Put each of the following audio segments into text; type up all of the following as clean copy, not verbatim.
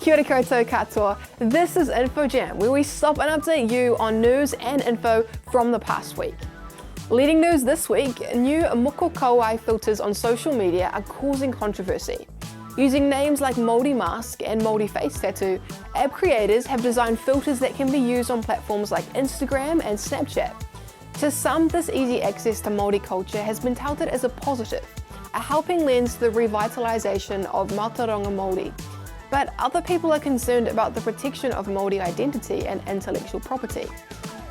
Kia ora koutou katoa. This is InfoJam, where we stop and update you on news and info from the past week. Leading news this week, new moko kauai filters on social media are causing controversy. Using names like Māori Mask and Māori Face Tattoo, app creators have designed filters that can be used on platforms like Instagram and Snapchat. To some, this easy access to Māori culture has been touted as a positive, a helping lens to the revitalisation of Mātauranga Māori. But other people are concerned about the protection of Māori identity and intellectual property.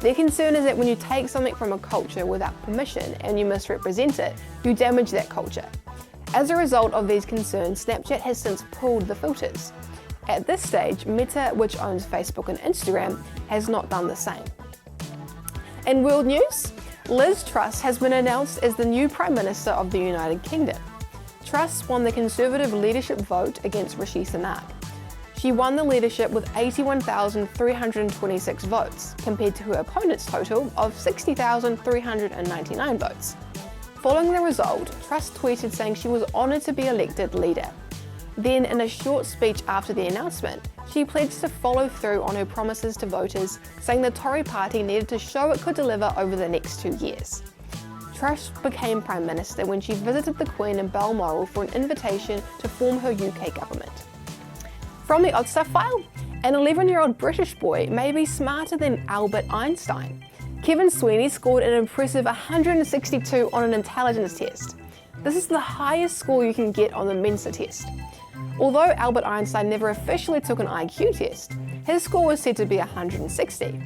Their concern is that when you take something from a culture without permission and you misrepresent it, you damage that culture. As a result of these concerns, Snapchat has since pulled the filters. At this stage, Meta, which owns Facebook and Instagram, has not done the same. In world news, Liz Truss has been announced as the new Prime Minister of the United Kingdom. Truss won the Conservative leadership vote against Rishi Sunak. She won the leadership with 81,326 votes, compared to her opponent's total of 60,399 votes. Following the result, Truss tweeted saying she was honoured to be elected leader. Then, in a short speech after the announcement, she pledged to follow through on her promises to voters, saying the Tory party needed to show it could deliver over the next 2 years. Truss became Prime Minister when she visited the Queen in Balmoral for an invitation to form her UK government. From the Odd Stuff file, an 11-year-old British boy may be smarter than Albert Einstein. Kevin Sweeney scored an impressive 162 on an intelligence test. This is the highest score you can get on the Mensa test. Although Albert Einstein never officially took an IQ test, his score was said to be 160.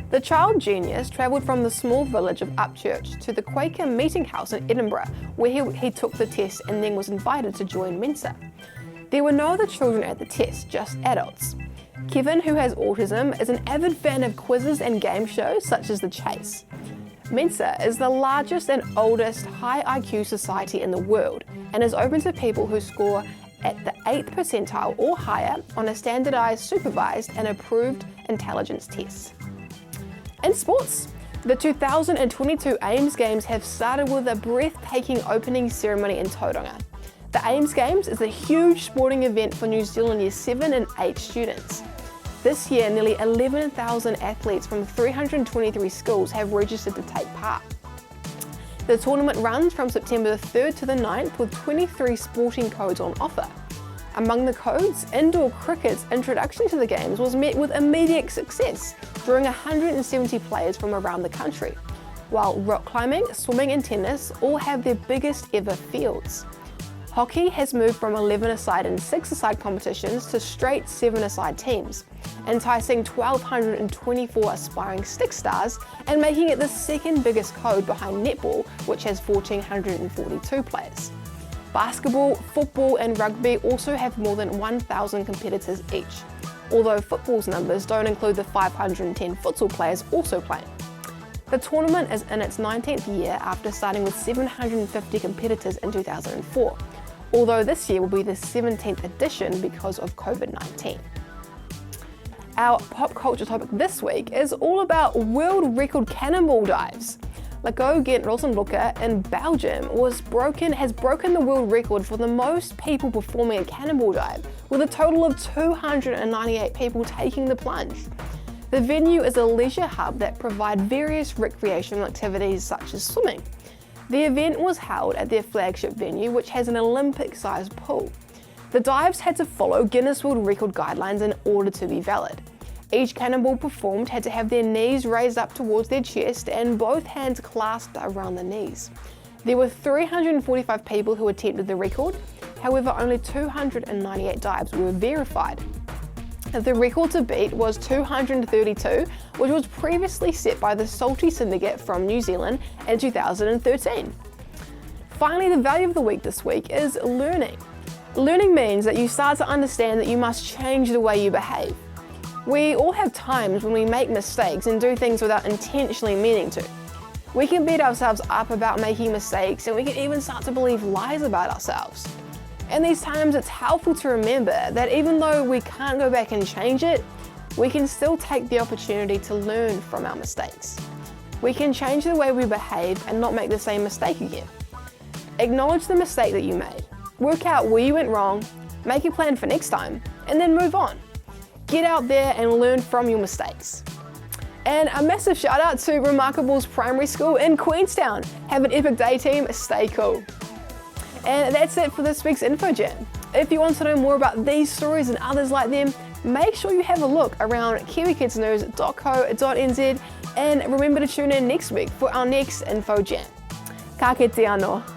The child genius travelled from the small village of Upchurch to the Quaker Meeting House in Edinburgh, where he took the test and then was invited to join Mensa. There were no other children at the test, just adults. Kevin, who has autism, is an avid fan of quizzes and game shows such as The Chase. Mensa is the largest and oldest high IQ society in the world and is open to people who score at the 8th percentile or higher on a standardised, supervised and approved intelligence test. In sports, the 2022 Ames Games have started with a breathtaking opening ceremony in Tauranga. The Ames Games is a huge sporting event for New Zealand Year 7 and 8 students. This year, nearly 11,000 athletes from 323 schools have registered to take part. The tournament runs from September the 3rd to the 9th with 23 sporting codes on offer. Among the codes, indoor cricket's introduction to the games was met with immediate success, drawing 170 players from around the country, while rock climbing, swimming and tennis all have their biggest ever fields. Hockey has moved from 11-a-side and 6-a-side competitions to straight 7-a-side teams, enticing 1,224 aspiring stick stars and making it the second biggest code behind netball, which has 1,442 players. Basketball, football and rugby also have more than 1,000 competitors each, although football's numbers don't include the 510 futsal players also playing. The tournament is in its 19th year after starting with 750 competitors in 2004, although this year will be the 17th edition because of COVID-19. Our pop culture topic this week is all about world record cannonball dives. Lago Gent Rozenbroeke in Belgium has broken the world record for the most people performing a cannonball dive, with a total of 298 people taking the plunge. The venue is a leisure hub that provides various recreational activities such as swimming. The event was held at their flagship venue, which has an Olympic-sized pool. The dives had to follow Guinness World Record guidelines in order to be valid. Each cannonball performed had to have their knees raised up towards their chest and both hands clasped around the knees. There were 345 people who attempted the record, however only 298 dives were verified. The record to beat was 232, which was previously set by the Salty Syndicate from New Zealand in 2013. Finally, the value of the week this week is learning. Learning means that you start to understand that you must change the way you behave. We all have times when we make mistakes and do things without intentionally meaning to. We can beat ourselves up about making mistakes, and we can even start to believe lies about ourselves. In these times, it's helpful to remember that even though we can't go back and change it, we can still take the opportunity to learn from our mistakes. We can change the way we behave and not make the same mistake again. Acknowledge the mistake that you made, work out where you went wrong, make a plan for next time, and then move on. Get out there and learn from your mistakes. And a massive shout out to Remarkables Primary School in Queenstown. Have an epic day, team. Stay cool. And that's it for this week's Info Jam. If you want to know more about these stories and others like them, make sure you have a look around kiwikidsnews.co.nz and remember to tune in next week for our next Info Jam. Ka kite anō.